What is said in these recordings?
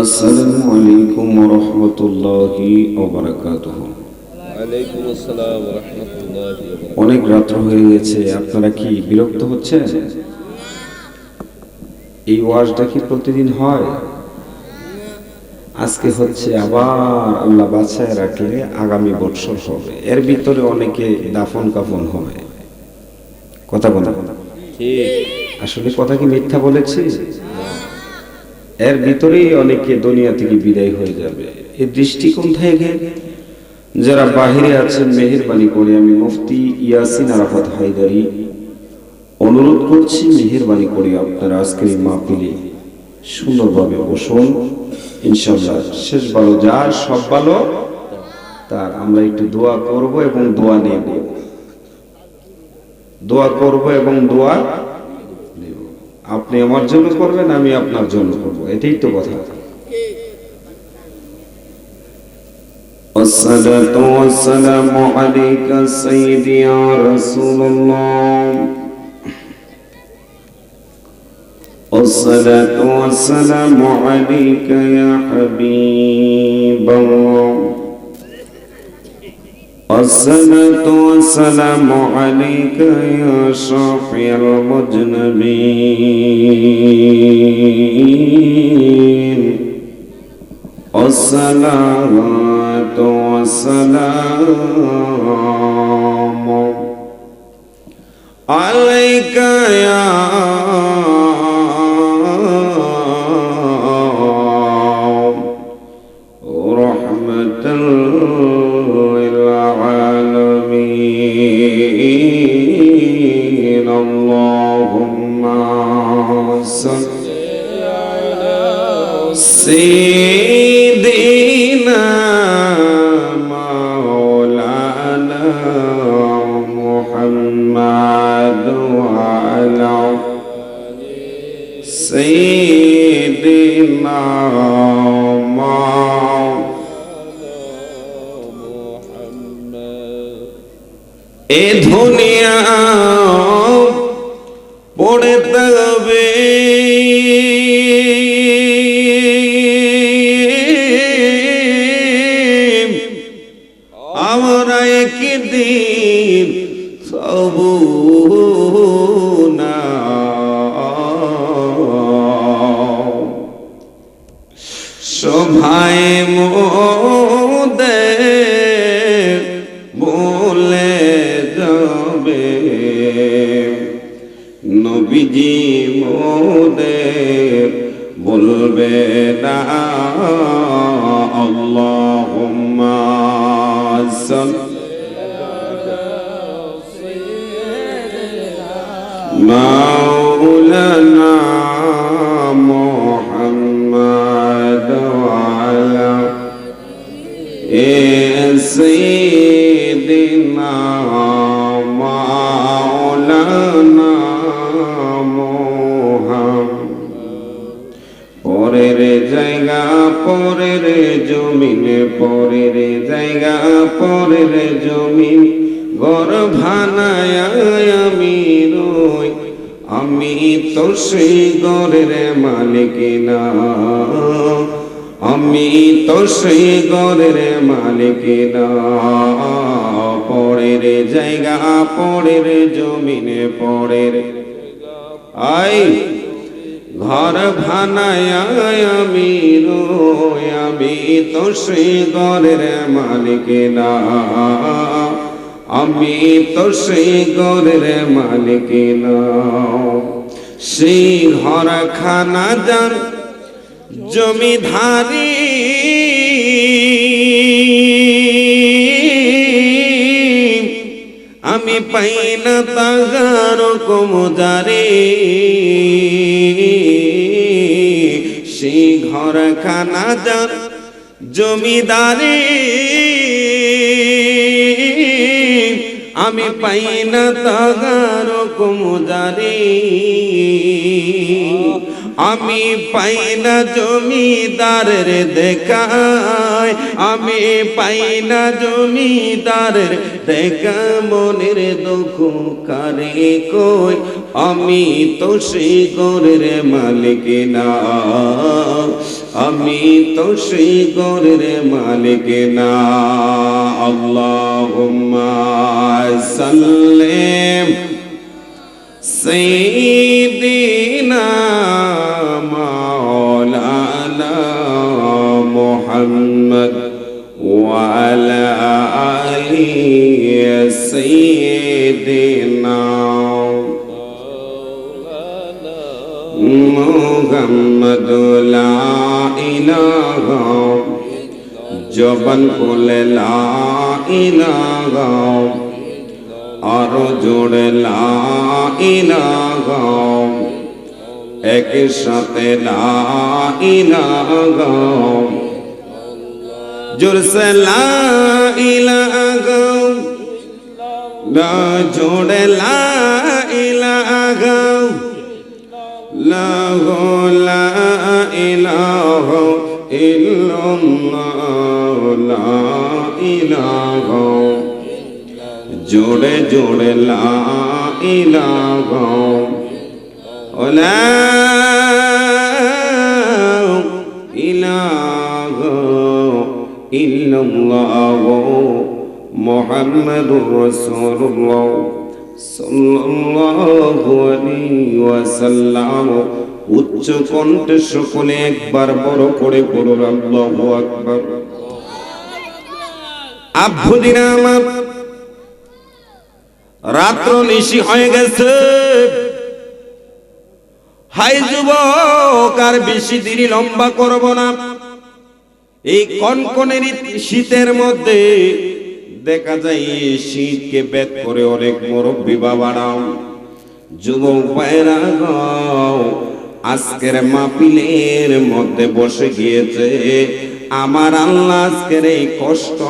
আসসালামু আলাইকুম ওয়া রাহমাতুল্লাহি ওয়া বারাকাতুহু। ওয়ালাইকুম আসসালাম ওয়া রাহমাতুল্লাহি ওয়া বারাকাতুহু। অনেক রাত্র হয়ে গেছে, আপনারা কি বিরক্ত হচ্ছেন? এই ওয়াজটা কি প্রতিদিন হয়? আজকে হচ্ছে, আবার আল্লাহ বাঁচায় রাখলে আগামী বছর হবে। এর ভিতরে অনেকে দাফন কাফন হবে। কথা বলা ঠিক। আসলে কথা কি মিথ্যা বলেছি? এর ভিতরেই অনেকে দুনিয়া থেকে বিদায় হয়ে যাবে। এই দৃষ্টিকোণ থেকে যারা বাহিরে আছেন, মেহেরবানি করে আমি মুফতি ইয়াসিন আরাফাত হায়দারি অনুরোধ করছি, মেহেরবানি করে আপনারা আজকের এই মাহফিলে সুন্দরভাবে বসুন। ইনশাআল্লাহ শেষ ভালো যার সব ভালো তার। আমরা একটু দোয়া করব এবং দোয়া নেব, দোয়া করব এবং দোয়া নেব। আপনি আমার জন্য করবেন, আমি আপনার জন্য করব, এটাই তো কথা। والصلاة والسلام عليك سيدي يا رسول الله، والصلاة والسلام عليك يا حبيب الله، والصلاة والسلام عليك يا شافع المذنبين، والصلاة والسلام عليك يا رحمة للعالمين، اللهم صل على سيدنا مولانا محمد وعلى سيدنا এ দুনিয়া পড়ে তবে আমরা একদিন সব না সভায় মোদের বলে যাবে, নবীজি মোদের বলবে না আল্লাহুম্মা সাল্লি আলা সাইয়্যিদিনা মাওলানা মুহাম্মদ ওয়া আলা সাইয়্যিদিনা মাওলানা মুহাম্মদ। পরের জায়গা পরের জমিন, পরের জায়গা পরের জমিন, ঘর ভানায় আমি রই, আমি তো সেই ঘরের মালিক না, আমি তো সেই ঘরের মালিক না। পরের জায়গা পরের জমিনে, পরের আই ঘর ভানায় আমি রই, আমি তো সেই ঘরের মালিক না, আমি তো সেই ঘরের মালিক না। সেই ঘর খানা যার জমিধারী, আমি পাই না তাগার কমজারে, সেই ঘর খানা যার জমিদারে, আমি পাই না তাগার কমজারে, আমি পাই না জমিদারের দেখায়, আমি পাই না জমিদারের দেখা, মনের দুঃখ কারে কই, আমি তো সেই ঘরের মালিক না, আমি তো সেই ঘরের মালিক না। আল্লাহুম্মা সাল্লি সাইয়্যিদিনা মাওলানা মুহাম্মদ ওয়া আলা আলি সাইয়্যিদিনা মুহাম্মদ লা ইলাহা জবান খুলে লা ইলাহা আর জোড়ে লা ইলাহা একই সাথে লা ইলাহা জোরসে লা ইলাহা না জোড়ে লা ইলাহা লা ইলাহা ইল্লাল্লাহ লা ইলাহা জোড়ে জোড়ে লা ইলাহা লা ইলাহা ইল্লাল্লাহ মুহাম্মাদুর রাসূলুল্লাহ সাল্লাল্লাহু আলাইহি ওয়াসাল্লাম। উচ্চ কণ্ঠে সকলে একবার বড় করে পড়ুন আল্লাহু আকবার। আব্বুদিনা আমার রাত্র নিশি হয়ে গেছে। হাই যুবক, আর বেশি দেরি লম্বা করব না। এই কনকনের শীতের মধ্যে দেখা যায় শীতকে ভেদ করে অনেক মুরব্বী বাবারাও যুবক ভাইরা আজকের মাহফিলের মধ্যে বসে গিয়েছে। আমার আল্লাহ আজকের এই কষ্ট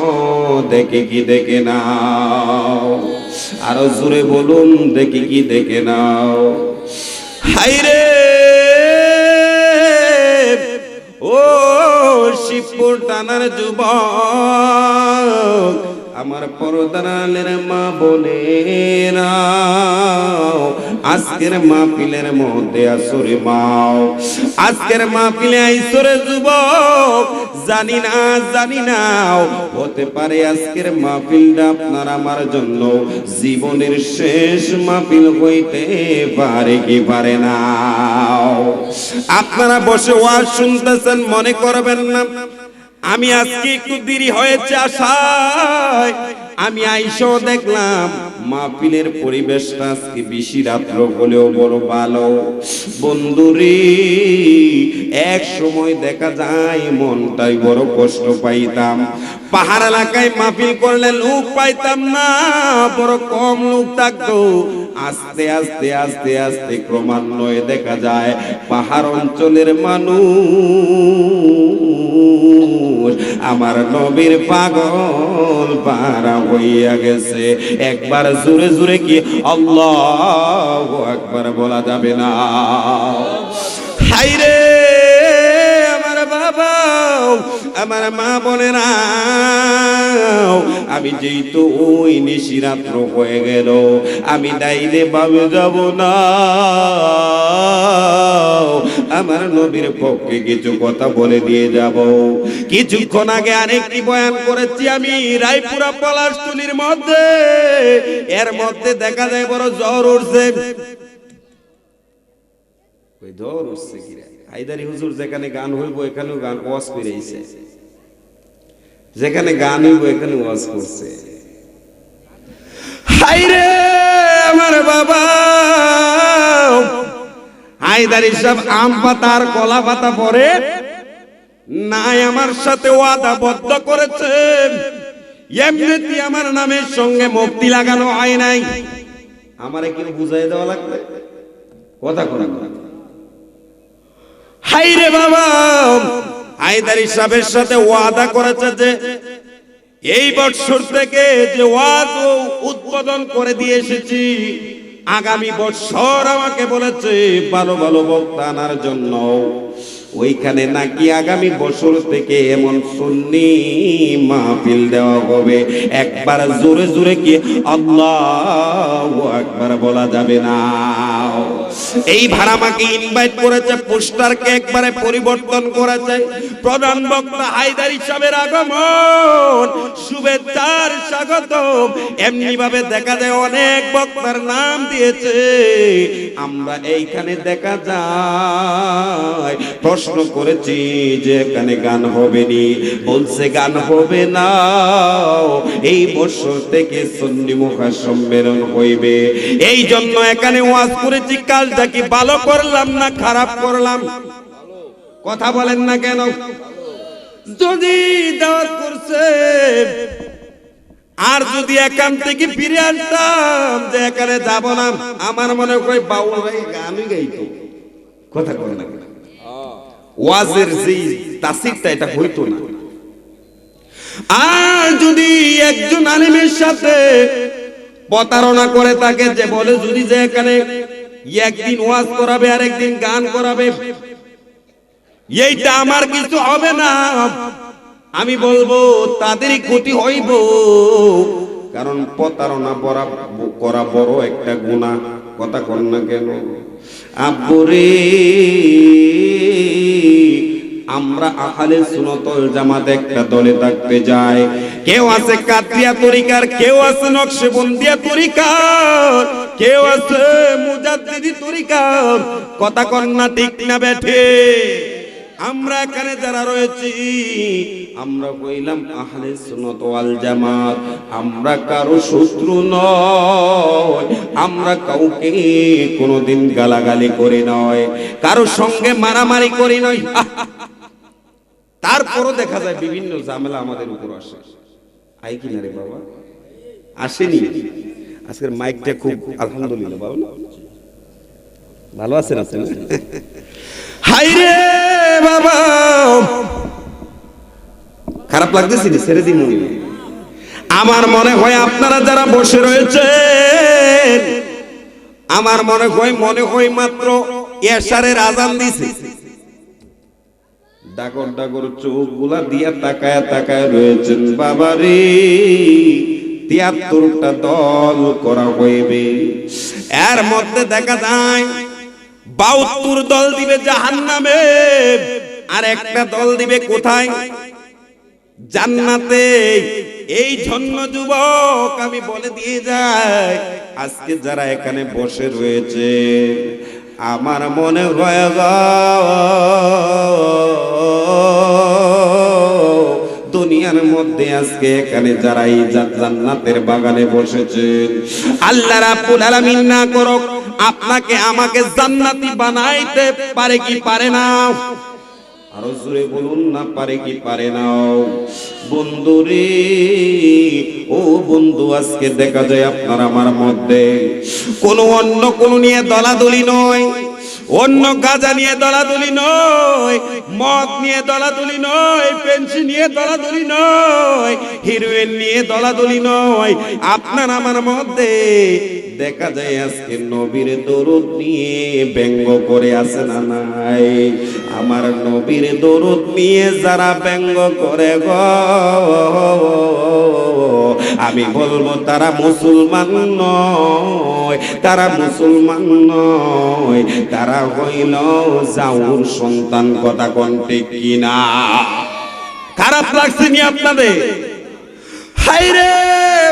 দেখে কি দেখে নাও? আরো জোরে বলুন, দেখে কি দেখে নাও? হাইরে ও শিবপুর টানার যুবক, আমার পরদারালের মা বোনেরা, আজকের মাহফিলের মধ্যে আসরে মাও, আজকের মাহফিলে আইসরে যুবক। জানি না হতে পারে আজকের মাহফিলটা আপনার আমার জন্য জীবনের শেষ মাহফিল হইতে পারে কি পারে না। আপনারা বসে ওয়াজ শুনতেছেন, মনে করবেন না আমি আজকে একটু দেরি হয়েছে আসায়। আমি আইসাও দেখলাম মাহফিলের পরিবেশটা আজকে বেশি রাত্র হলেও বড় ভালো। বন্ধুরে, এক সময় দেখা যায় মনটাই বড় কষ্ট পাইতাম। পাহাড় এলাকায় মাহফিল করলে লোক পাইতাম না, বড় কম লোক থাকতো। আস্তে আস্তে আস্তে আস্তে ক্রমান্বয়ে দেখা যায় পাহাড় অঞ্চলের মানুষ আমার নবীর পাগল পারা হইয়া গেছে। একবার জোরে জোরে কি আল্লাহু আকবার বলা যাবে না? হাইরে আমার বাবা, আমার মা বোনেরা, আমি যেহেতু ওই নিশি রাত্র হয়ে গেল, আমি ডাইনে বামে যাব না। আমার নবীর পক্ষে কিছু কথা বলে দিয়ে যাব। কিছুক্ষণ আগে আরেকটি বয়ান করেছি আমি রায়পুরা পলাশতুলির মধ্যে। এর মধ্যে দেখা যায় বড় জ্বর উঠছে। ওই জ্বর উঠছে কি রে? হায়দারি হুজুর যেখানে গান হইব এখানেও গান ওয়াজ করেছে, যেখানে গান হইব এখানে ওয়াজ করছে। হায়রে আমার বাবা, হায়দারি সাহেব আম পাতা আর কলা পাতা পরে নাই আমার সাথে ওয়াদাবদ্ধ করেছে, এমনিতে আমার নামের সঙ্গে মুক্তি লাগানো হয় নাই। আমারে কি বুঝাই দেওয়া লাগবে? কথা কোন হাইরে বাবা, হায়দারি সাহেবের সাথে ওয়াদা করেছে যে এই বছর থেকে যে ওয়াজ উদ্বোধন করে দিয়ে এসেছি, আগামী বছর আমাকে বলেছে ভালো ভালো বক্তা আনার জন্য। ওইখানে নাকি আগামী বছর থেকে এমন সুন্নি মাহফিল দেওয়া হবে। একবার জোরে জোরে কি আল্লাহু আকবার বলা যাবে না? এই ভাড়ামাকে ইনভাইট করেছে, পোস্টারকে একবারে পরিবর্তন করেছে। প্রধান বক্তা হায়দারি সাহেবের আগমন, শুভেচ্ছার স্বাগতম। এমনি ভাবে দেখা যায় অনেক বক্তার নাম দিয়েছে। আমরা এইখানে দেখা যায় প্রশ্ন করেছি যে এখানে গান হবে নি, বলছে গান হবে না, এই বছর থেকে সুন্নি মুখা সম্মেলন হইবে। এই জন্য এখানে ওয়াজ করেছি। কালটা কি ভালো করলাম না খারাপ করলাম? কথা বলেন না কেন? যদি দাওয়াত করছে আর যদি এখান থেকে ফিরে আসতাম যে এখানে যাব না, আমার মনে হয় বাউল ভাই গানই গাইতো। কথা বলেন না কেন? ওয়াজের যে তাসিরটা এটা হইতো না। আর যদি একজন আলিমের সাথে প্রতারণা করে তাকে, যে বলে যদি যে এখানে একদিন ওয়াজ করাবে আর একদিন গান করাবে, এইটা আমার কিছু হবে না, আমি বলবো তাদেরই ক্ষতি হইব। কারণ প্রতারণা করা বড় একটা গুনাহ। কথা কর না কেন? আব্বুরে, আমরা আহলে সুন্নাত ওয়াল জামাত একটা দলে থাকতে যাই। কেউ আছে কাদরিয়া তরিকার, কেউ আছে নকশবন্দিয়া তরিকার, কেউ আছে মুজাদ্দিদি তরিকার। কথা কন না ঠিক না বেঠে? আমরা এখানে যারা রয়েছি আমরা কইলাম আহলে সুন্নাত ওয়াল জামাত। আমরা কারো শত্রু নয়, আমরা কাউকে কোনোদিন গালাগালি করি নয়, কারো সঙ্গে মারামারি করি নয়। তারপরও দেখা যায় বিভিন্ন ঝামেলা আমাদের উপর আসে। আই কি না রে বাবা? আসেনি? আজকের মাইকটা খুব আলহামদুলিল্লাহ ভালো আছেন আপনি? হাই রে বাবা, খারাপ লাগতেছি না, ছেড়ে দিন। আমার মনে হয় আপনারা যারা বসে রয়েছেন, আমার মনে হয় মাত্র এশারের আজান দিছে। ডাগর ডাগর চোখ গুলা দিয়া তাকায় তাকায় রয়েছেন। বাবারে, ৭৩টা দল করা হইবে। এর মধ্যে দেখা যায় ৭২ দল দিবে জাহান্নামে, আর একটা দল দিবে কোথায়? জান্নাতে। এই জন্য যুবক আমি বলে দিয়ে যাই, আজকে যারা এখানে বসে রয়েছে, আমার মনে হয় দুনিয়ার মধ্যে আজকে এখানে যারা এই জান্নাতের বাগানে বসেছেন, আল্লাহ রাব্বুল আলামিন না করুক আপনাকে আমাকে জান্নাতি বানাইতে পারে কি পারে না? আরো জোরে বলুন না, পারে কি পারে না? বন্ধুরে, ও বন্ধু, আজকে দেখা যায় আপনার আমার মধ্যে কোনো অন্য কোনো নিয়ে দলাদলি নয়, অন্য গাঁজা নিয়ে দলাদলি নয়, মদ নিয়ে দলাদলি নয়, পেনসিল নিয়ে দলাদলি নয়, হিরোইন নিয়ে দলাদলি নয়। আপনার আমার মধ্যে দেখা যায় আজকে নবীর দরুদ নিয়ে ব্যঙ্গ করে আছে না নাই? আমার নবীর দরুদ নিয়ে যারা ব্যঙ্গ করে গো, আমি বলবো তারা মুসলমান নয়, তারা মুসলমান নয়, তারা হইল জাউর সন্তান। কথা কোন ঠিক কিনা? খারাপ লাগছে নি আপনাদের? হাই রে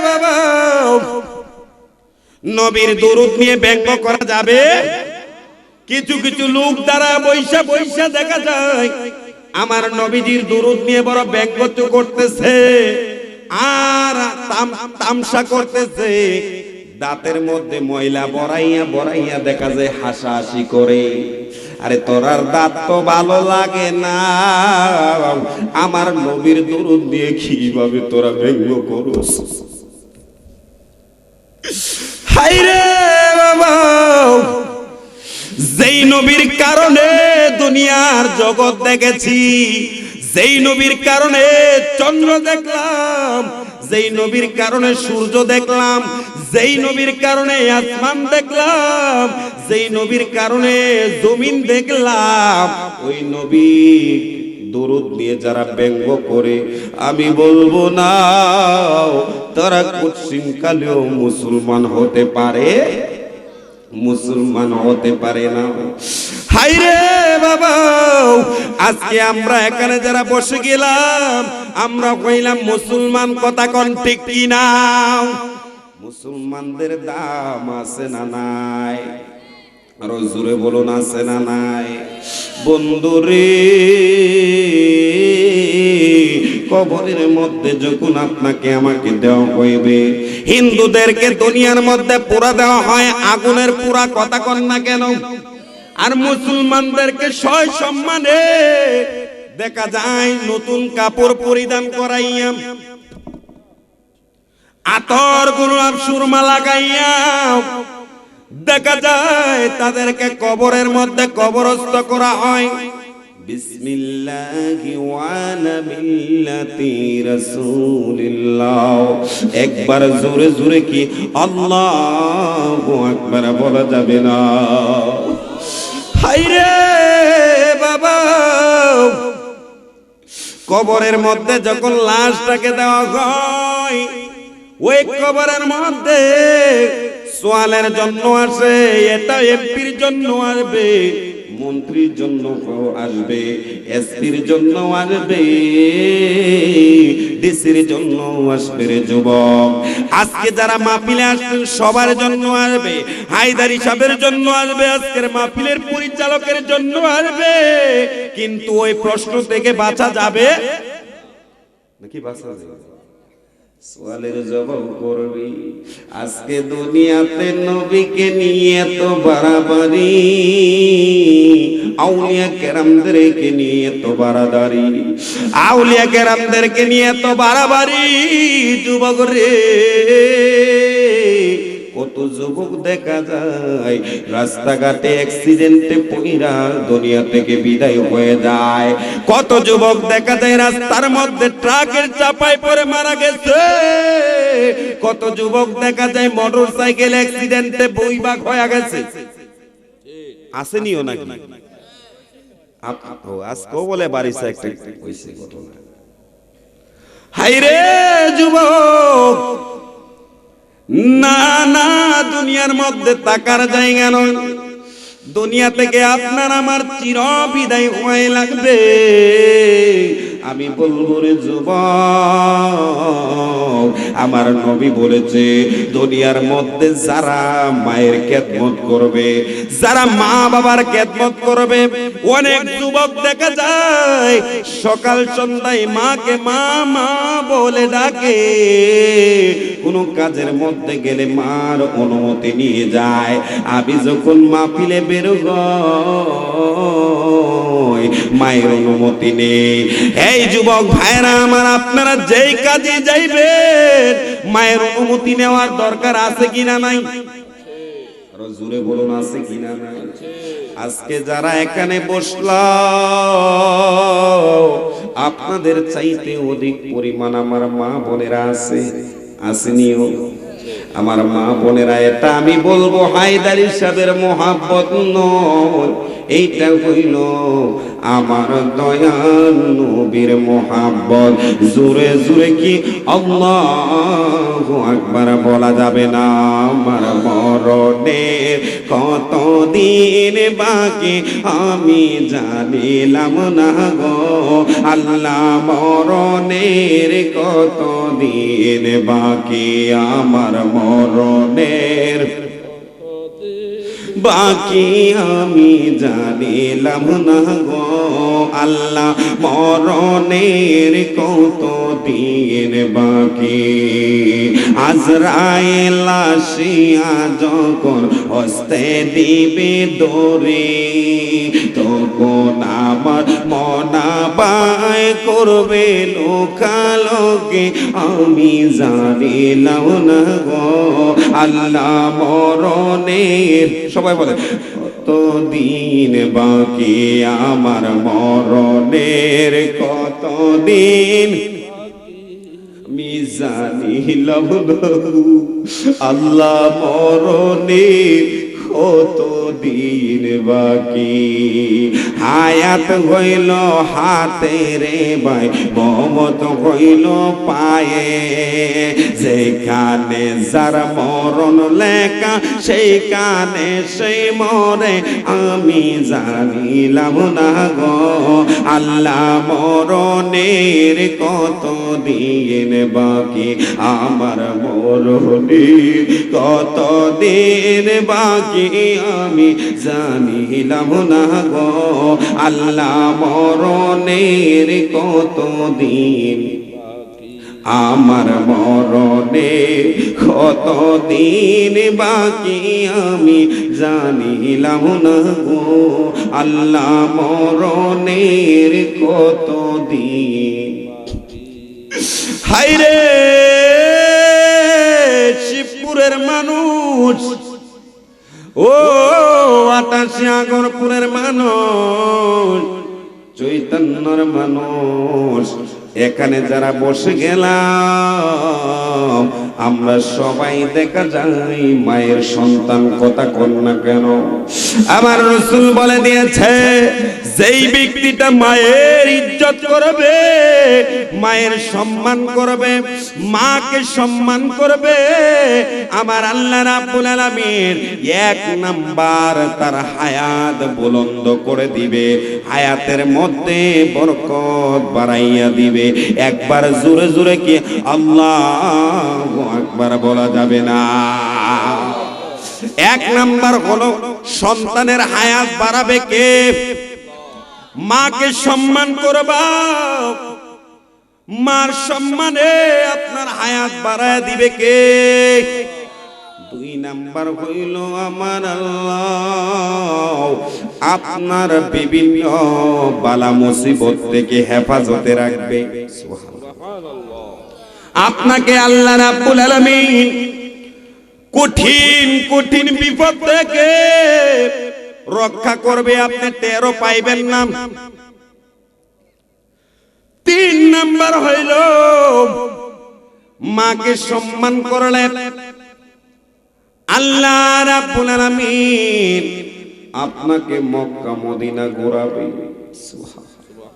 বাবা, নবীর দরুদ নিয়ে ব্যঙ্গ করা যাবে? কিছু কিছু লোক দ্বারা বৈশা বৈশা দেখা যায় আমার নবীজির দরুদ নিয়ে বড় ব্যঙ্গ করতেছে আর তামসা করতেছে। দাঁতের মধ্যে ময়লা বড়াইয়া বড়াইয়া দেখা যায় হাসাহাসি করে। আরে তোরার দাঁত তো ভালো লাগে না, আমার নবীর দরুদ দিয়ে কিভাবে তোরা ব্যঙ্গ করস? হাই রে বাবা, যেই নবীর কারণে দুনিয়ার জগৎ দেখেছি, যেই নবীর কারণে চন্দ্র দেখলাম, যেই নবীর কারণে সূর্য দেখলাম, যেই নবীর কারণে আসমান দেখলাম, যেই নবীর কারণে জমিন দেখলাম, ওই নবী দরুদ নিয়ে যারা ব্যঙ্গ করে, আমি বলবো না তারা কুৎসিন কালেও মুসলমান হতে পারে? মুসলমান হতে পারে না। হাইরে বাবা, আজকে আমরা এখানে যারা বসে গেলাম, আমরা কইলাম মুসলমান, কথা কোন ঠিক কি না? মুসলমানদের দাম আছে না নাই? আরো জোরে বলুন, আছে না নাই? বন্ধুরে, কবরের মধ্যে যখন আপনাকে আমাকে দেওয়া হইবে, হিন্দুদেরকে দুনিয়ার মধ্যে পোড়া দেওয়া হয় আগুনের পোড়া, কথা কন না কেন? আর মুসলমানদেরকে সয় সম্মানে দেখা যায় নতুন কাপড় পরিধান করাইয়া, আতর গোলাপ সুরমা লাগাইয়া দেখা যায় তাদেরকে কবরের মধ্যে কবরস্থ করা হয়। বিসমিল্লাহি ওয়া আলা মিল্লাতি রাসূলিল্লাহ, একবার জোরে জোরে কি আল্লাহু আকবার বলা যাবে না? হায়রে বাবা, কবরের মধ্যে যখন লাশটাকে দেওয়া হয়, ওই কবরের মধ্যে সোয়ালের জন্য আসে, এটা এমপির জন্য আসবে, মন্ত্রীর জন্য আসবে, এসপির জন্য আসবে, ডিসির জন্য আসবে। রে যুবক, আজকে যারা মাহফিলে আসছেন সবার জন্য আসবে, হায়দারি সাহেবের জন্য আসবে, আজকের মাহফিলের পরিচালকের জন্য আসবে, কিন্তু ওই প্রশ্ন থেকে বাঁচা যাবে নাকি? বাঁচা যাবে? সোয়ালের জবাব করবি। আজকে দুনিয়াতে নবীকে নিয়ে তো বাড়াবাড়ি, আউলিয়া কেরামদেরকে নিয়ে তো বাড়াবাড়ি, আউলিয়া কেরামদেরকে নিয়ে তো বাড়াবাড়ি। যুবক রে, কত যুবক দেখা যায় রাস্তাঘাটে অ্যাক্সিডেন্টে পইরা দুনিয়া থেকে বিদায় হয়ে যায়। কত যুবক দেখা যায় রাস্তার মধ্যে ট্রাকের চাপায় পড়ে মারা গেছে। কত যুবক দেখা যায় মোটরসাইকেল অ্যাক্সিডেন্টে বইবাক হয়ে গেছে। আসেনিও নাকি? আজকেও বলে বাড়িতে একটা হইছে ঘটনা। হায়রে যুবক, না না, দুনিয়ার মধ্যে তাকার জায়গা নয়। দুনিয়া থেকে আপনার আমার চির বিদায় হয়ে লাগবে। আমি বলবো রে যুবক, আমার নবী বলেছে দুনিয়ার মধ্যে যারা মায়ের খেদমত করবে, যারা মা বাবার খেদমত করবে, অনেক যুবক দেখা যায় সকাল সন্ধ্যায় মাকে মা মা বলে ডাকে, কোন কাজের মধ্যে গেলে মার অনুমতি নিয়ে যায়। আমি যখন মাহফিলে বের হই, মায়ের অনুমতি নেই। এই যুবক ভাইরা আমার, আপনারা যেই কাজে যাইবেন মায়ের অনুমতি নেওয়ার দরকার আছে কিনা নাই? আরো জোরে বলুন, আছে কিনা নাই? আজকে যারা এখানে বসলাম, আপনাদের চাইতে অধিক পরিমাণ আমার মা বোনেরা আছে, আসেনিও? আমার মা বোনেরা, এটা আমি বলবো হায়দারি সাহেবের মোহাব্বত নয়, এইটা হইল আমার দয়াল নবীর মোহাব্বত। জোরে জোরে কি আল্লাহু আকবার বলা যাবে না? আমার মরণের কতদিন বাকি আমি জানিলাম না গো আল্লাহ, মরণের কতদিন বাকি আমার মরণের বাকি আমি জানিলাম না গো আল্লাহ, মরণের কত দিন বাকি। আজরাইল আসিয়া যখন হস্তে দিবে দরে, তখন আমার মনা বাই করবে লোকালোকে আমি জানিলাম না গো আল্লাহ, মরণের, সবাই বলে কতদিন বাকি আমার মরণের কতদিন আমি জানিলাম না আল্লাহ, মরণের কত দিন বাকি। হায়াত হইল হাতে রে ভাই, মমত হইল পায়ে, যেখানে যার মরণ লেখা সেইখানে সেই মরে, আমি জানিলাম না গো আল্লাহ মরণের কত দিন বাকি, আমার মরণের কত দিন বাকি, আমি জানিলাম না গো আল্লাহ মরণের কত দিন, আমার মরণে কত দিন বাকি, আমি জানিলাম না গো আল্লাহ মরণের কত দিন। হায়রে শিবপুরের মানুষ, ও ৮৮ আগরপুরের মানুষ, চৈতন্যর মানুষ, এখানে যারা বসে গেলাম আমরা সবাই দেখা যায় মায়ের সন্তান, কথা কন না কেন? আমার রাসূল বলে দিয়েছে, যেই ব্যক্তিটা মায়ের ইজ্জত করবে, মায়ের সম্মান করবে, মাকে সম্মান করবে, আমার আল্লাহ রাব্বুল আলামিন ১ নাম্বার তার হায়াত বুলন্দ করে দিবে, হায়াতের মধ্যে বরকত বাড়াইয়া দিবে। একবার জোরে জোরে কি আল্লাহু আকবার বলা যাবে না? ১ নাম্বার হলো সন্তানের হায়াত বাড়াবে কে? মাকে সম্মান করবা, মার সম্মানে আপনার হায়াত বাড়ায় দিবে কে? ২ নাম্বার হইল আমার আল্লাহ আপনার বিভিন্ন বালা মুসিবত থেকে হেফাজতে রাখবে। সুবহানাল্লাহ। আপনাকে আল্লাহ রাব্বুল আলামিন কঠিন কঠিন বিপদ থেকে রক্ষা করবে, আপনি টেরও পাইবেন না। ৩ নাম্বার হইল মাকে সম্মান করলে আল্লাহ রাব্বুল আলামিন আপনাকে মক্কা মদিনা ঘোরাবে। সুবহানাল্লাহ।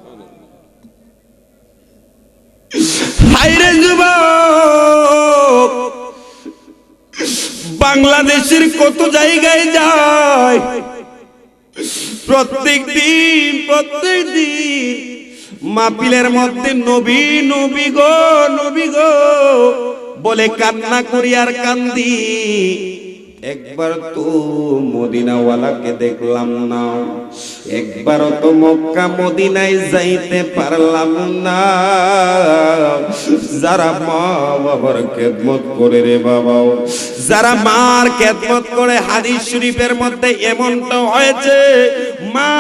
হায়রে যুবক, বাংলাদেশের কত জায়গায় যায়, প্রত্যেক দিন মাহফিলের মধ্যে নবী নবী গো নবী গো বলে কান্না করি আর কান্দি, একবার তো মদিনাওয়ালাকে দেখলাম না, একবার তো মক্কা মদিনায় যাইতে পারলাম না। যারা মা বাবার খেদমত করে রে বাবা, যারা মার খেদমত করে, হাদিস শরীফের মধ্যে এমনটা হয়েছে, মা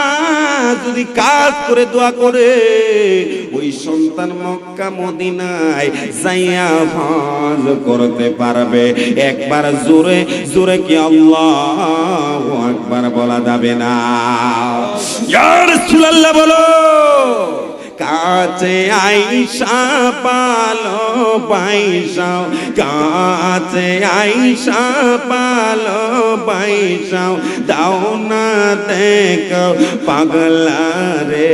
যদি কাজ করে দোয়া করে, ওই সন্তান মক্কা মদিনায় যাইয়া হজ করতে পারবে। একবার জোরে জোরে কি আল্লাহু আকবার বলা যাবে না? ইয়া রাসূলুল্লাহ বলো। কাছে আইসা পালো বাইসাও, কাছে আইসা পালো বাইসাও, দাও না দেখো পাগলা রে,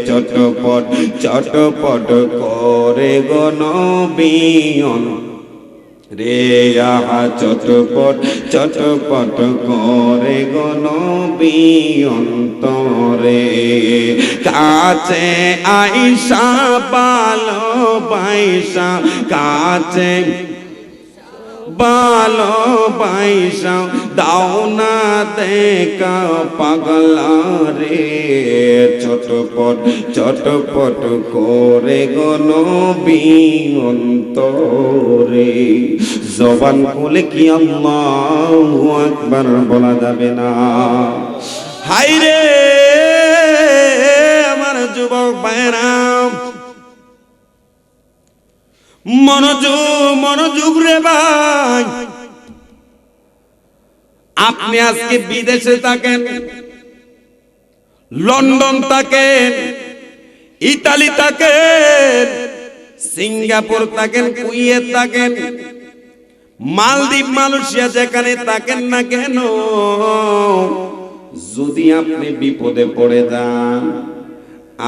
চটপট চটপট করে গো নবীন রে, আহা চটপট চটপট করে গো নবী অন্তরে। কাছে আইসা পালো বাইসা, কাছে ভালো বাইসা, দাও না দেখা পাগলা রে, চটপট চটপট করে গো নবী অন্তরে। জবান খুলে কি আল্লাহু আকবার বলা যাবে না? হায়রে আমার যুবক ভাইরা, মনোযোগ রে ভাই। আপনি আজকে বিদেশে থাকেন, লন্ডন থাকেন, ইতালি থাকেন, সিঙ্গাপুর থাকেন, কুয়েত থাকেন, মালদ্বীপ মালয়েশিয়া যেখানে থাকেন না কেন, যদি আপনি বিপদে পড়ে যান,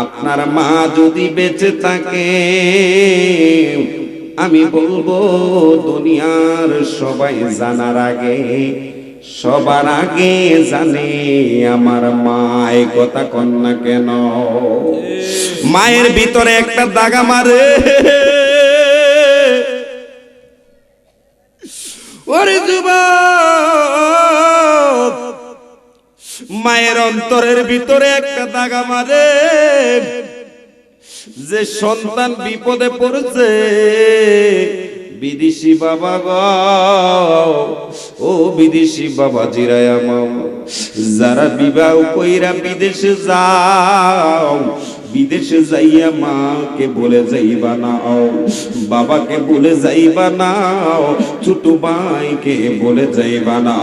আপনার মা যদি বেঁচে থাকে, আমি বলবো দুনিয়ার সবাই জানার আগে, সবার আগে জানে আমার মা। এই কথা কন না কেন? মায়ের ভিতরে একটা দাগা মারে, ওরে যুবক, মায়ের অন্তরের ভিতরে একটা দাগা মারে, যে সন্তান বিপদে পড়েছে, বিদেশি বাবা গো, ও বিদেশি বাবা জিরায় আমার, যারা বিবাহ কইরা বিদেশে যাও, বিদেশে যাইয়া মাকে বলে যাইবা না, বাবাকে বলে যাইবা না, ছোট ভাইকে বলে যাইবা না,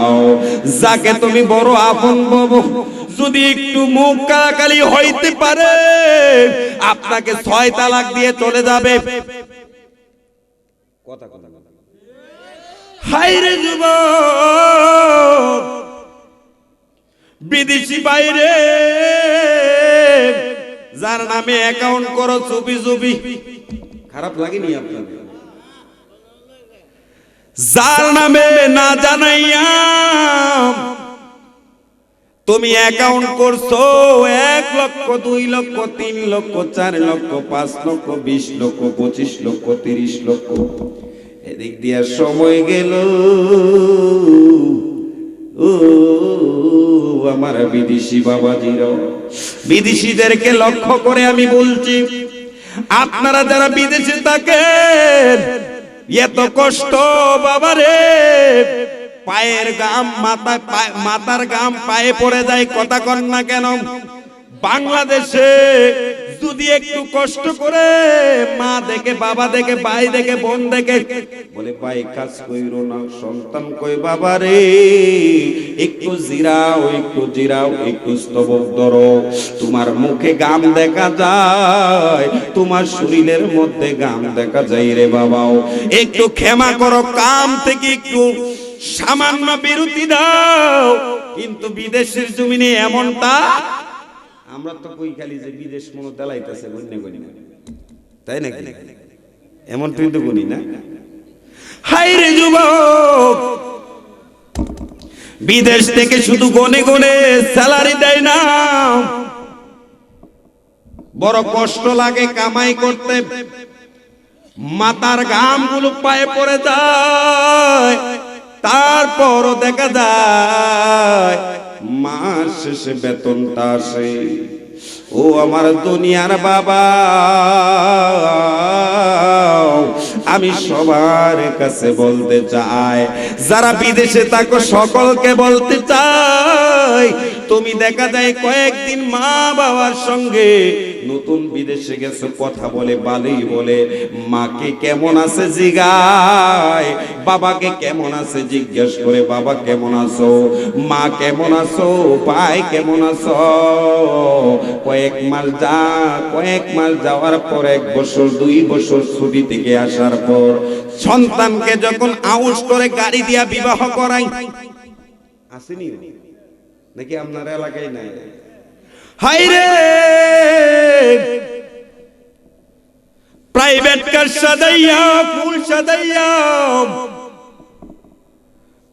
যাকে তুমি বড় আপন ভাবো, যদি একটু মুখ কালি হইতে পারে, আপনাকে 6 তালাক দিয়ে চলে যাবে। কথা কথা হায়রে যুবক, বিদেশি বাইরে যার নামে অ্যাকাউন্ট করো চুপি চুপি, খারাপ লাগেনি আপনাদের? যার নামে না জানাইয়া তুমি অ্যাকাউন্ট করছো 1 লক্ষ, 2 লক্ষ, 3 লক্ষ, 4 লক্ষ, 5 লক্ষ, 20 লক্ষ, 25 লক্ষ, 30 লক্ষ, এদিক দিয়া সময় গেল। ও আমার বিদেশি বাবাজিরা, বিদেশিদেরকে লক্ষ্য করে আমি বলছি, আপনারা যারা বিদেশে থাকেন, এত কষ্ট বাবারে, পায়ের গাম মাথার গাম পায়ে পড়ে যায়, কথা কন না কেন? বাংলাদেশে যদি একটু কষ্ট করে মা দেখে, বাবা দেখে, ভাই দেখে, বোন দেখে, বলে ভাই কাজ কইরো না, সন্তান কই বাবা রে একটু জিরাও, একটু জিরাও, একটু স্তবক ধরো, তোমার মুখে গাম দেখা যায়, তোমার শরীরের মধ্যে গাম দেখা যায় রে বাবাও, একটু ক্ষমা করো, কাম থেকে একটু সামান্য বিরতি দাও। কিন্তু বিদেশের জমিনে এমনটা, আমরা তো কই খালি যে বিদেশ মনে দেলাইতেছে গণ্য করি না, তাই নাকি? এমন কিন্তু গুনি না। হায়রে যুবক, বিদেশ থেকে শুধু গনে গনে স্যালারি দেয় না, বড় কষ্ট লাগে কামাই করতে, মাথার ঘামগুলো পায়ে পড়ে যায়, তারপরও দেখা যায় মাস শেষে বেতনটা আসে। ও আমার দুনিয়ার বাবা, আমি সবার কাছে বলতে চাই, যারা বিদেশে থাকো সকলকে বলতে চাই, তুমি দেখা যায় কয়েকদিন মা বাবার সঙ্গে নতুন বিদেশে গেছো, কথা বলে ভালোই বলে, মাকে কেমন আছে জিগায়, বাবাকে কেমন আছে জিজ্ঞেস করে, বাবা কেমন আছো, মা কেমন আছো, ভাই কেমন আছো। কয়েক মাস যাওয়ার পর, 1 বছর 2 বছর ছুটি থেকে আসার পর, সন্তানকে যখন আউশ করে গাড়ি দিয়া বিবাহ করাই, আসেনি নাকি আপনার এলাকায় নাই? হায়রে, প্রাইভেট কার সাজাইয়া, ফুল সাজাইয়া,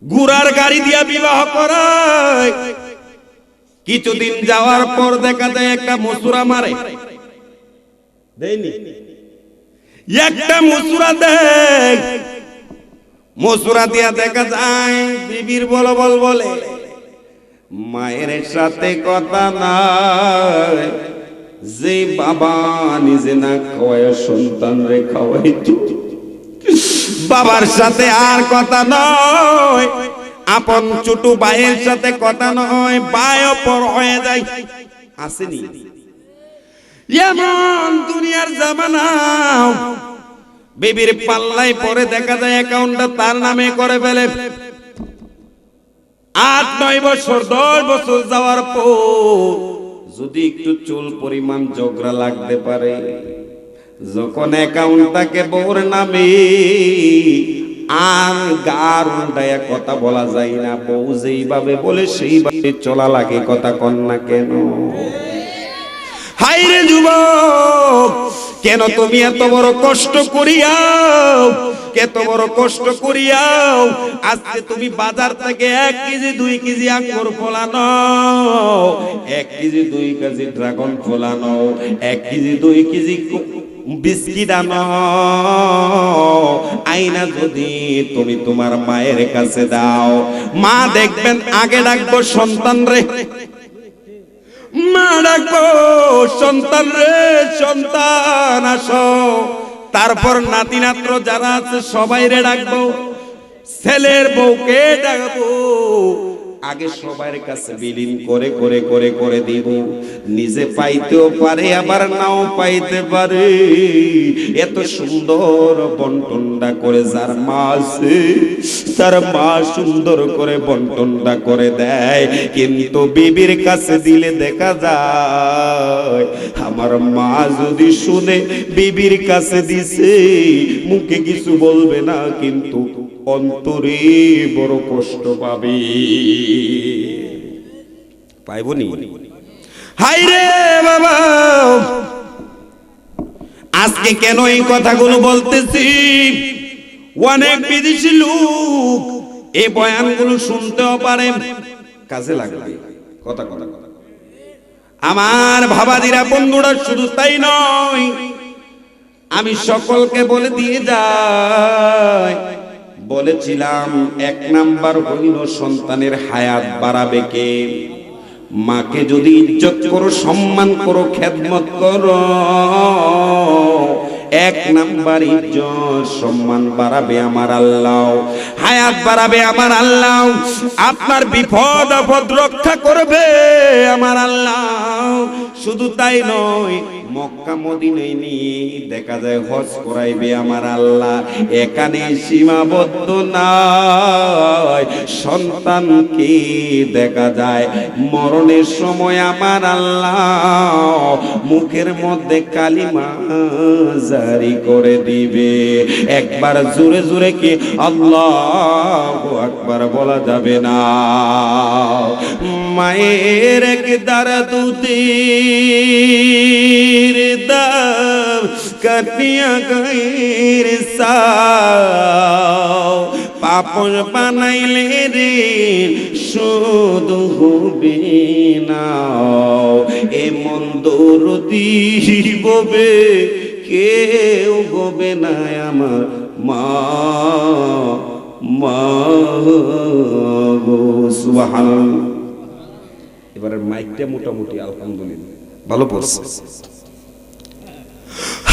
ঘোড়ার গাড়ি দিয়া বিবাহ করায়, কিছুদিন যাওয়ার পর দেখা যায় একটা মসুরা মারে, দেয়নি? একটা মসুরা দেয়, মসুরা দিয়া দেখা যায় বিবির বলবল বলে, মায়ের সাথে কথা নাই, যে বাবা নিজে না খাওয়ায় সন্তান রে খাওয়াইতো, বাবার সাথে আর কথা নয়, আপন ছোট ভাইয়ের সাথে কথা নয়, ভাই অপর হয়ে যায়। আসেনি? এমন দুনিয়ার জামানা, বিবির পাল্লাই পরে দেখা যায় অ্যাকাউন্টটা তার নামে করে ফেলে। 8-9 বছর 10 বছর যাওয়ার পর যদি একটু চুল পরিমাণ ঝগড়া লাগতে পারে, যখন অ্যাকাউন্টটাকে বউর নামে আর গার উল্টায়া কথা বলা যায় না, বউ যেইভাবে বলে সেইভাবে চলা লাগে, কথা কন না কেন? হাইরে যুবক, কেন তুমি এত বড় কষ্ট করিয়াও, এত বড় কষ্ট করিয়াও আজকে তুমি বাজার থেকে 1 কেজি 2 কেজি আঙ্গুর ফলানো, 1 কেজি 2 কেজি ড্রাগন ফলানো, 1 কেজি 2 কেজি বিস্কিট আনো, আইনা যদি তুমি তোমার মায়ের কাছে দাও, মা দেখবেন আগে ডাকবো সন্তান রে, মা ডাকবো সন্তান রে, সন্তান আসো, তারপর নাতি নাত্র যারা আছে সবাই রে ডাকবো, ছেলের বউকে ডাকবো, আগে সবার কাছে বিলীন করে করে করে করে দিব, নিজে পাইতেও পারে আবার নাও পাইতে পারে, এত সুন্দর বন্টনটা করে যার মা আছে তার মা সুন্দর করে বন্টনটা করে দেয়, কিন্তু বিবির কাছে দিলে দেখা যায় আমার মা যদি শুনে বিবির কাছে দিছে মুখে কিছু বলবে না, কিন্তু অন্তরে বড় কষ্ট পাবে, পাইবনি? হাইরে বাবা, আজকে কেন এই কথাগুলো বলতেছি? অনেক বিদেশি লোক এই বয়ানগুলো শুনতেও পারে, কাজে লাগবে, কথা কথা কথা। আমার ভাবাদিরা বন্ধুরা, শুধু তাই নয়, আমি সকলকে বলে দিয়ে যাই, বলেছিলাম 1 নাম্বার হইল সন্তানের হায়াত বাড়াবে কে? মাকে যদি ইজ্জত করো, সম্মান করো, খেদমত করো, 1 নাম্বার ইজ্জত সম্মান বাড়াবে আমার আল্লাহ, হায়াত বাড়াবে আমার আল্লাহ, আপনার বিপদ আপদ রক্ষা করবে আমার আল্লাহ। শুধু তাই নয়, মক্কা মদিনায় নিয়ে দেখা যায় হজ করাইবে আমার আল্লাহ। এখানে সীমাবদ্ধ নয়, সন্তানকে দেখা যায় মরণের সময় আমার আল্লাহ মুখের মধ্যে কালিমা জারি করে দিবে। একবার জোরে জোরে কি আল্লাহু আকবার বলা যাবে না? মায়ের এক দারদুতির দাম কাটিয়া গায়ের সাও, পাপন বানাইলে রে শুধু হবে না, এমন দরদি ববে কেউ হবে না আমার মা, মা গো। সুবহানাল্লাহ। এবারে মাইকটা মোটামুটি আলহামদুলিল্লাহ ভালো পড়ছে।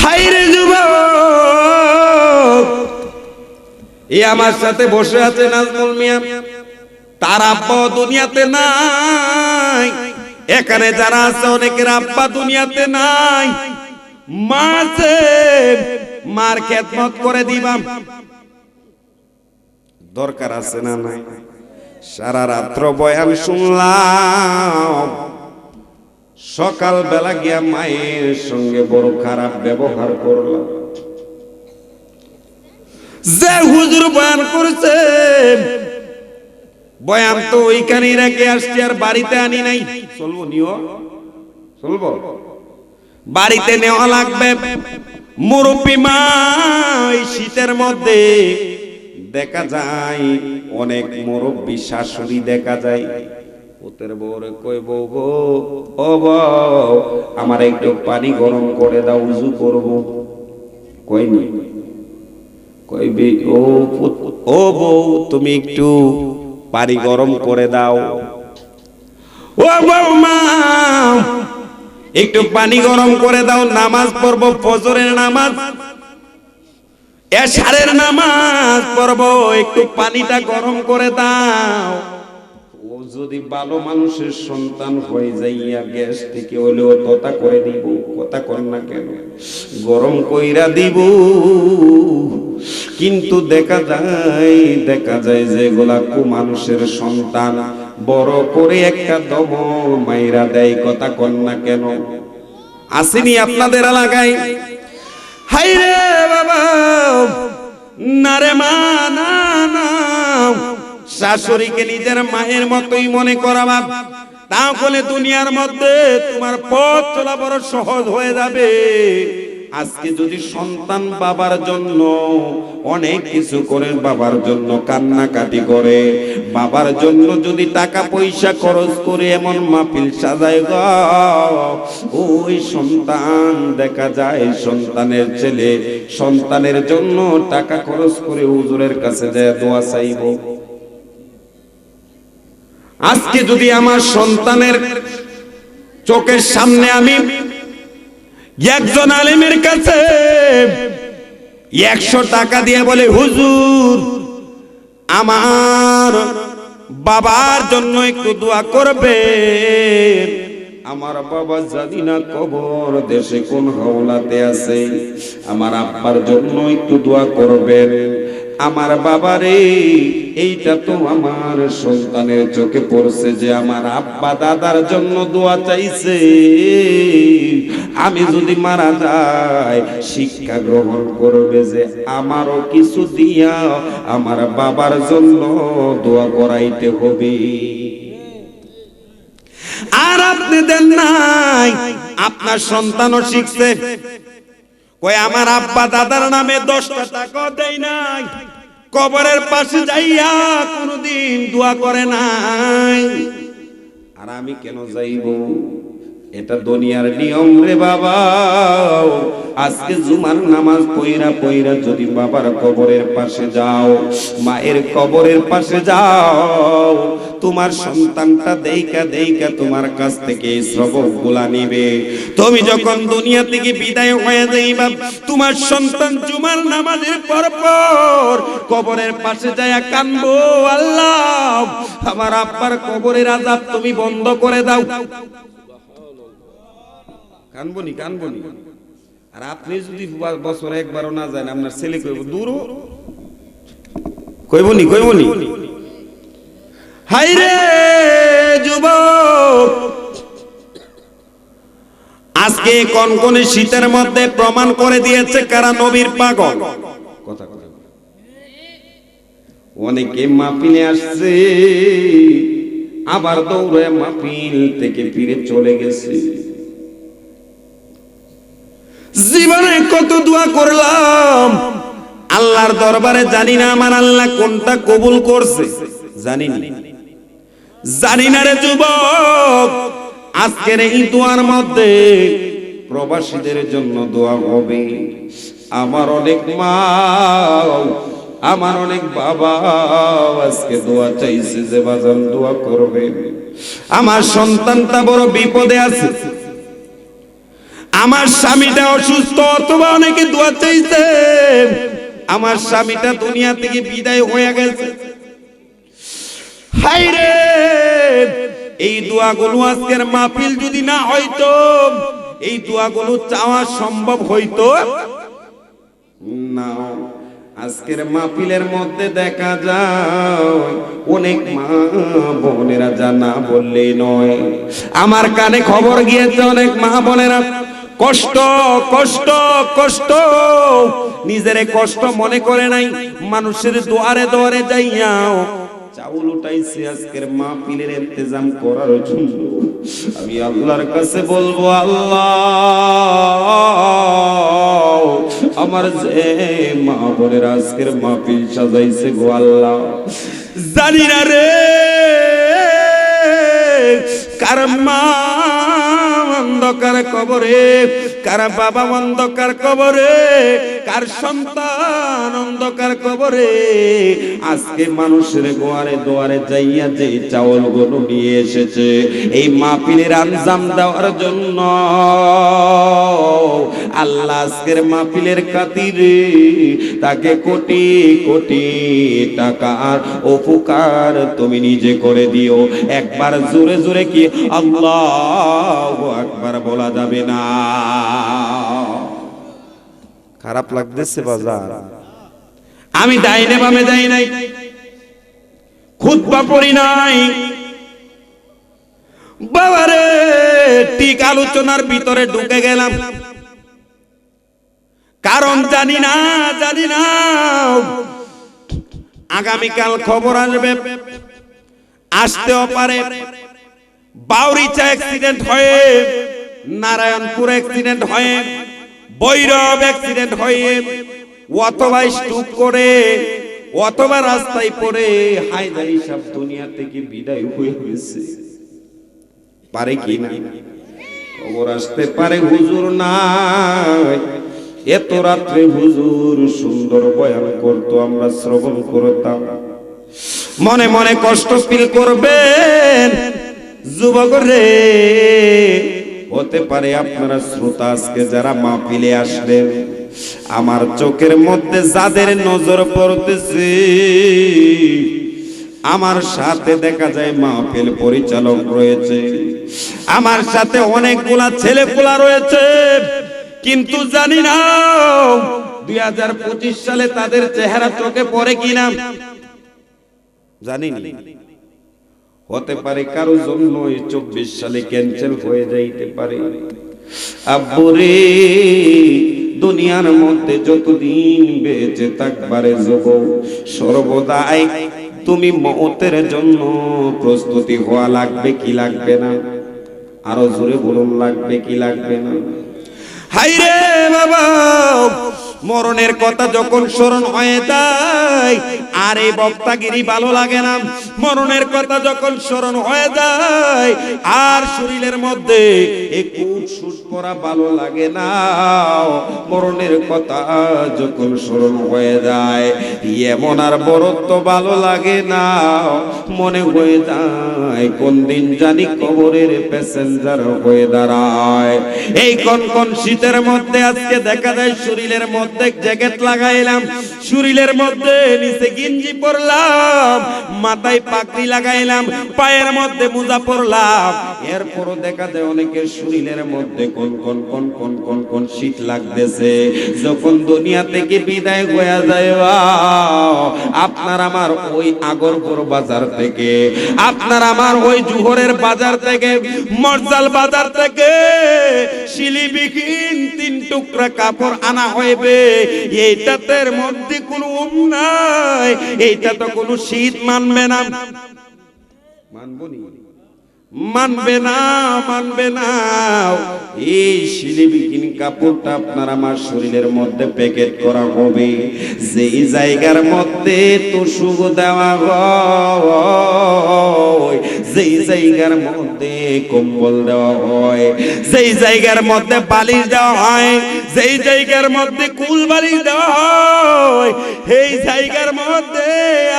হায়রে যুবক, এই আমার সাথে বসে আছে নাজমুল মিয়া, তার আব্বা দুনিয়াতে নাই। এখানে যারা আছে অনেকের আব্বা দুনিয়াতে নাই। মা আছে, মার খেদমত করে দিবা, দরকার আছে না নাই? সারা রাত্র বয়ান শুনলাম, সকাল বেলা গিয়া মায়ের সঙ্গে বড় খারাপ ব্যবহার করলাম। যে হুজুর বয়ান করছে, বয়ান তো ওইখানেই রেখে আসছি, আর বাড়িতে আনি নাই। চলবো নিও, চলবো, বাড়িতে নেওয়া লাগবে। মুরব্বী মা এই শীতের মধ্যে দেখা যায় অনেক মুরব্বী শাশুড়ি দেখা যায় ওদের বউরে কই, বউ গো, ও বউ আমার একটু পানি গরম করে দাও, উযু করব। কইনি, কইবি ও বউ তুমি একটু পানি গরম করে দাও। ও বউ মা একটু পানি গরম করে দাও, নামাজ পড়ব, ফজরের নামাজ, এশারের নামাজ পড়ব, একটু পানিটা গরম করে দাও। ও যদি ভালো মানুষের সন্তান হয়ে যাইয়া গ্যাস থেকে হলেও ততা করে দিব, কথা কর না কেন, গরম কইরা দিব। কিন্তু দেখা যায় যেগুলা মানুষের সন্তান বড় করে একটা দম মাইরা দেয়, কথা কর না কেন? আসেনি আপনাদের এলাকায়? হাইরে বাবা, না রে মা, না না, শাশুড়িকে নিজের মায়ের মতোই মনে করা বাপ, তাহলে দুনিয়ার মধ্যে তোমার পথ চলা বড় সহজ হয়ে যাবে। আজকে যদি সন্তান বাবার জন্য অনেক কিছু করে, বাবার জন্য কান্নাকাটি করে, বাবার জন্য যদি টাকা পয়সা খরচ করে এমন মাহফিল সাজায় গো, ওই সন্তান দেখা যায় সন্তানের ছেলে সন্তানের জন্য টাকা খরচ করে হুজুরের কাছে যায় দোয়া চাইব। আজকে যদি আমার সন্তানের চোখের সামনে আমি একজন আলেমের কাছে 100 টাকা দিয়ে বলে, হুজুর আমার বাবার জন্য একটু দোয়া করবে, আমার বাবা জানি না কবর দেশে কোন হাওলাতে আছে, আমার আব্বার জন্য একটু দোয়া করবেন, আমার বাবারে, এইটা তো আমার সন্তানের চোখে পড়ছে যে আমার আব্বা দাদার জন্য দোয়া চাইছে, আমি যদি মারা যাই শিক্ষা গ্রহণ করবে যে আমারও কিছু দিয়া আমার বাবার জন্য দোয়া করাইতে হবে। আর আপনি দেন নাই, আপনার সন্তানও শিখছে, কই আমার আব্বা দাদার নামে 10টা টাকা দেয় নাই, কবরের পাশে যাইয়া কোনদিন দোয়া করে নাই, আর আমি কেন যাইব? এটা দুনিয়ার নিয়ম রে বাবা। আজকে জুমার নামাজ পইরা পইরা যদি বাবার কবরের পাশে যাও, মায়ের কবরের পাশে যাও, তোমার সন্তানটা দেইকা দেইকা তোমার কাছ থেকে সবকগুলা নিবে। তুমি যখন দুনিয়া থেকে বিদায় হয়ে যাইবা, তোমার সন্তান জুমার নামাজের পর পর কবরের পাশে যায়া কানবো, আল্লাহ আমার আব্বার কবরের আযাব তুমি বন্ধ করে দাও। কানবনি কানবনি। আর আপনি যদি বছরে একবারও না যান, আপনার ছেলে কইব দূর, কইবনি কইবনি। হাই রে যুবক, আজকে কনকনে শীতের মধ্যে প্রমাণ করে দিয়েছে কারা নবীর পাগল। কথা কথা অনেকে মাহফিলে আসছে, আবার দৌড়ে মাহফিল থেকে ফিরে চলে গেছে। জীবনে কত দোয়া করলাম আল্লাহর দরবারে, জানি না আমার আল্লাহ কোনটা কবুল করছে, জানি না, জানি না রে যুবক। আজকের এই দোয়ার মধ্যে প্রবাসীদের জন্য দোয়া হবে। আমার অনেক মা, আমার অনেক বাবা আজকে দোয়া চাইছে যে বাজান দোয়া করবে, আমার সন্তানটা বড় বিপদে আছে, আমার স্বামীটা অসুস্থ, অথবা অনেকে দোয়া চাইছে আমার স্বামীটা দুনিয়া থেকে বিদায় হয়ে গেছে। হায় রে, এই দোয়াগুলো আজকের মাহফিল যদি না হইতো, এই দোয়াগুলো চাওয়া সম্ভব হইতো না। আজকের মাহফিলের মধ্যে দেখা যায় অনেক মা বোনেরা জানা বললেই নয়, আমার কানে খবর গিয়েছে অনেক মা বোনেরা কষ্ট কষ্ট কষ্ট, নিজের কষ্ট মনে করে নাই, মানুষের দুয়ারে দুয়ারে যাইয়াও চাউল উঠাইছে আজকের মাহফিলের ইন্তজাম করার জন্য। আমি আল্লাহর কাছে বলবো, আল্লাহ আমার যে মা বোনের আজকের মাহফিল সাজাইছে গো আল্লাহ, জানি না রে কার মা অন্ধকার কবরে, কার বাবা অন্ধকার কবরে, কার সন্তান অন্ধকার কবরে। আজকে মানুষের গোয়ারে দোয়ারে যাইয়া যে চাউল গুলো নিয়ে এসেছে এই মাহফিলের আঞ্জাম দেওয়ার জন্য, আল্লাহ আজকের মাহফিলের খাতিরে তাকে কোটি কোটি টাকার উপকার তুমি নিজে করে দিও। একবার জোরে জোরে কি আল্লাহু আকবার বলা যাবে না? খারাপ লাগতেছে বাজার? আমি ডাইনে বামে যাই নাই, খুতবা পড়ি নাই বাবারে, ঠিক আলোচনার ভিতরে ঢুকে গেলাম। কারণ জানি না আগামীকাল খবর আসবে, আসতেও পারে বাউরিচা অ্যাক্সিডেন্ট হয়ে, নারায়ণপুর অ্যাক্সিডেন্ট হয়ে, বৈরব অ্যাক্সিডেন্ট হয়ে, অথবা স্ট্রোক করে, অথবা রাস্তায় পড়ে হায়দারি সাহেব দুনিয়া থেকে বিদায় হয়ে গেছে। পারে কি না? খবর আসতে পারে হুজুর নাই, এত রাত্রে হুজুর সুন্দর বয়ান করতো, আমরা শ্রবণ করতাম। মনে মনে কষ্ট ফিল করবেন যুবক রে, হতে পারে আপনারা শ্রোতা আজকে যারা মাহফিলে আসলেন, আমার চোখের মধ্যে যাদের নজর পড়তেছে, আমার সাথে দেখা যায় মাহফিল পরিচালক রয়েছে, আমার সাথে অনেকগুলা ছেলেপুলা রয়েছে, কিন্তু জানি না 2025 সালে তাদের চেহারা চোখে পড়ে কিনা জানি না। হতে পারে কারো জন্য 24 সালে ক্যান্সেল হয়ে যাইতে পারে। আব্বুরে, দুনিয়ার মধ্যে যতদিন বেঁচে থাকবারে যুবক, সর্বদাই তুমি মওতের জন্য প্রস্তুতি হওয়া লাগবে কি লাগবে না? আরো জোরে বলুন, লাগবে কি লাগবে না? হাইরে বাবা, মরণের কথা যখন স্মরণ হয়ে যায় আর এই বক্তাগিরি ভালো লাগে না। মরণের কথা যখন স্মরণ হয়ে যায় আর শরীরের মধ্যে একটু সুট পরা ভালো লাগে না। মরণের কথা যখন স্মরণ হয়ে যায় এমন আর বরত্ব ভালো লাগে না। মনে হয়ে যায় কোন দিন জানি কবরের প্যাসেঞ্জার হয়ে দাঁড়ায়। এই কনকন শীতের মধ্যে আজকে দেখা যায় শরীরের মধ্যে জ্যাকেট লাগাইলাম, শরীরের মধ্যে নিচে গেঞ্জি পরলাম, মাথায় পাগড়ি লাগাইলাম, পায়ের মধ্যে মোজা পরলাম, এরপরও দেখা যায় অনেকের শরীরের মধ্যে কোন কোন কোন কোন কোন কোন শীত লাগতেছে। যখন দুনিয়া থেকে বিদায় হয়ে যায় আপনার আমার ওই আগরপুর বাজার থেকে, আপনার আমার ওই জুহরের বাজার থেকে, মরজাল বাজার থেকে শিলিবিহীন 3 টুকরা কাপড় আনা হইবে। এইটাতের মধ্যে কোনো নাই, এইটা তো কোনো শীত মানবে না, মানবে না, মানবে না। এই শিলিবিহীন কাপড়টা আপনার আমার শরীরের মধ্যে প্যাকেট করা হবে। যেই জায়গার মধ্যে তোষক দেওয়া হয়, যেই জায়গার মধ্যে কম্বল দেওয়া হয়, যেই জায়গার মধ্যে বালিশ দেওয়া হয়, যেই জায়গার মধ্যে কুল বালিশ দেওয়া হয়, এই জায়গার মধ্যে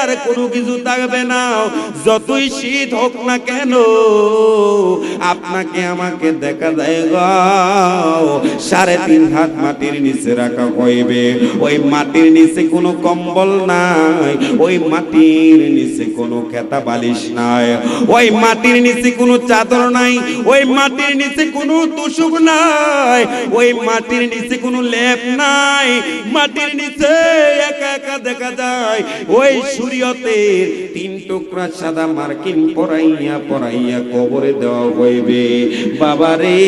আর কোনো কিছু থাকবে না। যতই শীত হোক না কেন আপনাকে আমাকে দেখা যায় গো 3.5 হাত মাটির নিচে রাখা হইবে। ওই মাটির নিচে কোনো কম্বল নাই, ওই মাটির নিচে কোনো খেতা বালিশ নাই, ওই মাটির নিচে কোনো চাদর নাই, ওই মাটির নিচে কোনো তোষক নাই, ওই মাটির নিচে কোনো লেপ নাই। মাটির নিচে একা একা দেখা যায় ওই শরীয়তের 3 টুকরা সাদা মার্কিন পরাইয়া পরাইয়া কবরে দেওয়া হইবে। বাবারে,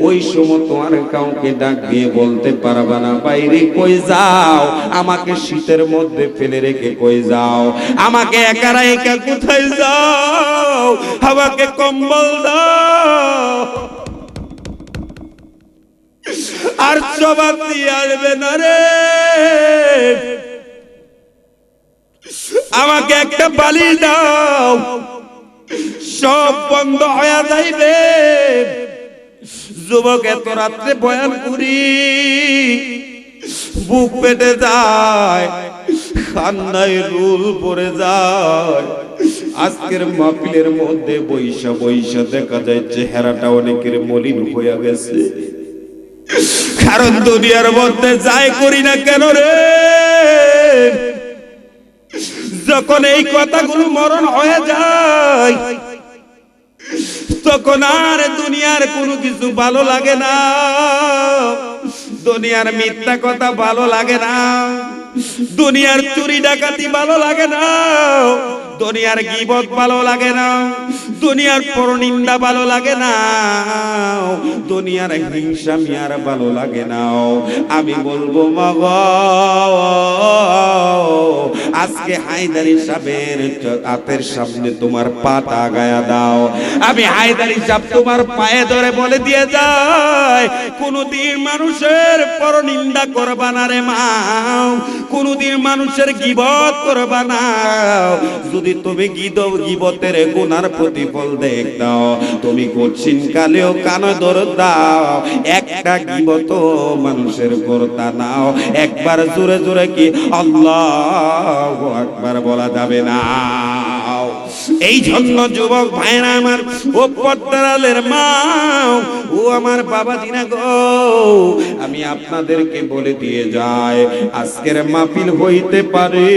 ওই সময় তো আর কাউকে ডাক দিয়ে বলতে পারবা না বাইরে কই যাও, আমাকে শীতের মধ্যে ফেলে রেখে কই যাও, আমাকে একা একা কোথায় যাও, আমাকে কম্বল দাও। আর জবাব দিয়ে আসবে না রে, আমাকে একটা বালিশ দাও, সব বন্ধ হয়ে যাইবে। যুবক, এত রাত্রে বয়ান করি, বুক পেটে যায়, কান্নায় রুল পড়ে যায়। আজকের মাহফিলের মধ্যে বৈশা বৈশা দেখা যায় চেহারাটা অনেকের মলিন হয়ে গেছে। কারণ দুনিয়ার মধ্যে যাই করি না কেন রে, যখন এই কথাগুলো মরণ হয়ে যায় তখন আর দুনিয়ার কোনো কিছু ভালো লাগে না। দুনিয়ার মিথ্যা কথা ভালো লাগে না, দুনিয়ার চুরি ডাকাতি ভালো লাগে না, দুনিয়ার গীবত ভালো লাগে না, দুনিয়ার পরনিন্দা ভালো লাগে না, দুনিয়ার হিংসা মিয়ার ভালো লাগে না। আমি বলবো মাগো, আজকে হায়দারি সাহেবের হাতের সামনে তোমার পাটা গায়া দাও। আমি হায়দারি সাহেব তোমার পায়ে ধরে বলে দিয়ে যায়, কোনদিন মানুষের পরনিন্দা করবা না রে মা, কোনদিন মানুষের গীবত করবা না। যদি তুমি গীবতের গুনার প্রতিফল দেখ দাও, তুমি কঠিন কালেও কান ধর দাও, একটা গীবত মানুষের করতা নাও। একবার জোরে জোরে কি আল্লাহু আকবার বলা যাবে না? এই জন্য যুবক ভাইরা আমার, ও পর্দারের মা, ও আমার বাবাজি না গো, আমি আপনাদেরকে বলে দিয়ে যাই, আজকের মাহফিল হইতে পারে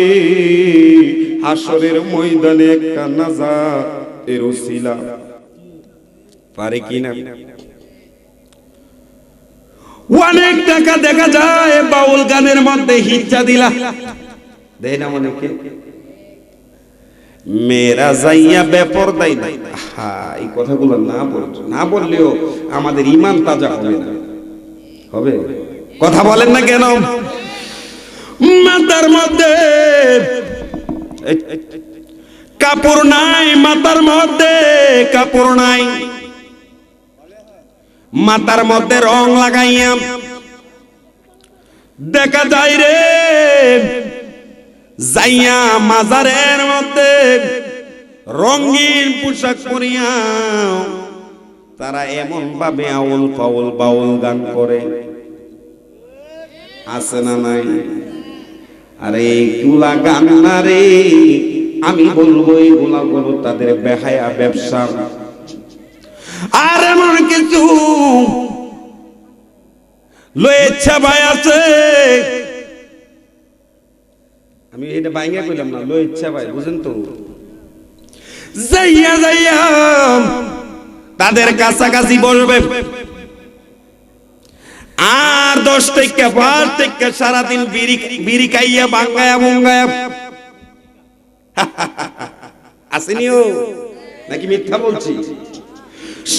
হাসরের ময়দানে একটা নাজাতের উসিলা, পারে কিনা? অনেক টাকা দেখা যায় বাউল গানের মধ্যে হিজ্জা দিলা দেয় না অনেকে, মেয়েরা যাইয়া বেপরদাই নাই। হ্যাঁ, এই কথাগুলো না বললেও আমাদের ঈমান তাজা হবে না, হবে? কথা বলেন না কেন? মাথার মধ্যে কাপড় নাই, মাথার মধ্যে কাপড় নাই, মাথার মধ্যে রং লাগাইয়া দেখা যায় রে যাইয়া মাজারের মধ্যে রঙিন পোশাক পরিয়া তারা এমন ভাবে আউল ফাউল বাউল গান করে, আছে না নাই? আরে এইগুলা গান না রে, আমি বলবো এইগুলা বলো তাদের বেহায়া ব্যবসা। আর এমন কিছু লয়েচ্ছা ভাই আছে, আমি এটা বাইঙ্গা কইলাম না, লয়েচ্ছা ভাই বুঝেন তো, যাইয়া যাইয়া তাদের কাছাকাছি বলবে আর 10 থেকে 5 থেকে সারাদিন বিড়ি খাইয়া বাঙ্গায়া মুঙ্গায়া আসেনিও নাকি মিথ্যা বলছি?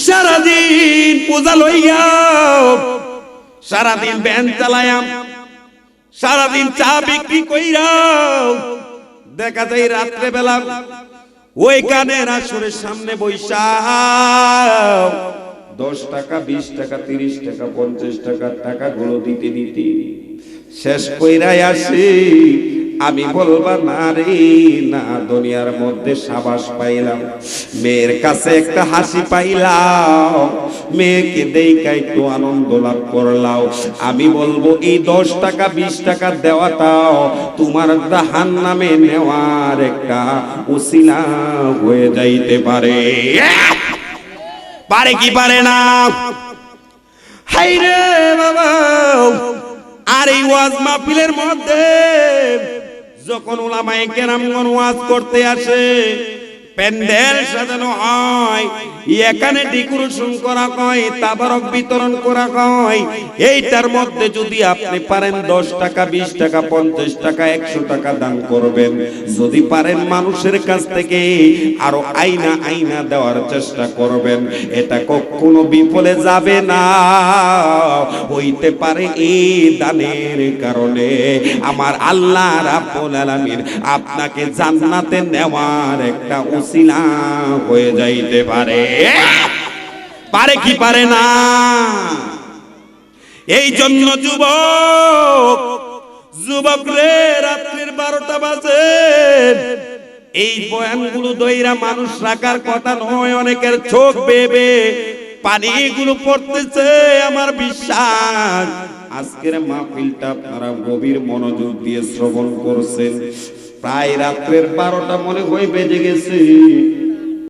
সারাদিন পূজা লইয়া, সারাদিন ভ্যান চালায়াম, সারাদিন চা বিক্রি কইরা, দেখা যায় রাত্রে বেলা ওই গানের আসরের সামনে বইসা 10 টাকা 20 টাকা 30 টাকা 50 টাকা গুলো দিতে দিতে শেষ কইরাই আসে। আমি বলবা না রে না, দুনিয়ার মধ্যে সাবাস পাইলাম, মেয়ের কাছে একটা হাসি পাইলাম, মেয়েকে দেইকা একটু আনন্দ লাভ করলাম। আমি বলবো এই 10 টাকা 20 টাকা দেওয়াটাও তোমার জাহান্নামে নেওয়ার একটা উসিলা হয়ে যাইতে পারে। পারে কি পারে না? হাই রে বাবা, আর এই ওয়াজ মাহফিলের মধ্যে যখন উলামায়ে কেরামগণ ওয়াজ করতে আসে, প্যান্ডেল সাজানো হয়, এখানে ডেকোরেশন করা হয়, তাবারক বিতরণ করা হয়, এইটার মধ্যে যদি আপনি পারেন 10 টাকা 20 টাকা 50 টাকা 100 টাকা দান করবেন, যদি পারেন মানুষের কাছ থেকে আরো আইনা দেওয়ার চেষ্টা করবেন, এটা কখনো বিফলে যাবে না। হইতে পারে এই দানের কারণে আমার আল্লাহ রাব্বুল আলামিন আপনাকে জান্নাতে নেওয়ার একটা উসিলা হয়ে যাইতে পারে। পারে কি পারে না? এই জন্য যুবক রে, রাত্রির 12টা বাজে, এই বয়ানগুলো দইরা মানুষ রাখার কথা নয়। অনেকের চোখ বেবে পানিগুলো পড়তেছে। আমার বিশ্বাস আজকের মাহফিলটা আপনারা গভীর মনোযোগ দিয়ে শ্রবণ করছেন। প্রায় রাত্রের 12টা মনে হয় বেজে গেছে।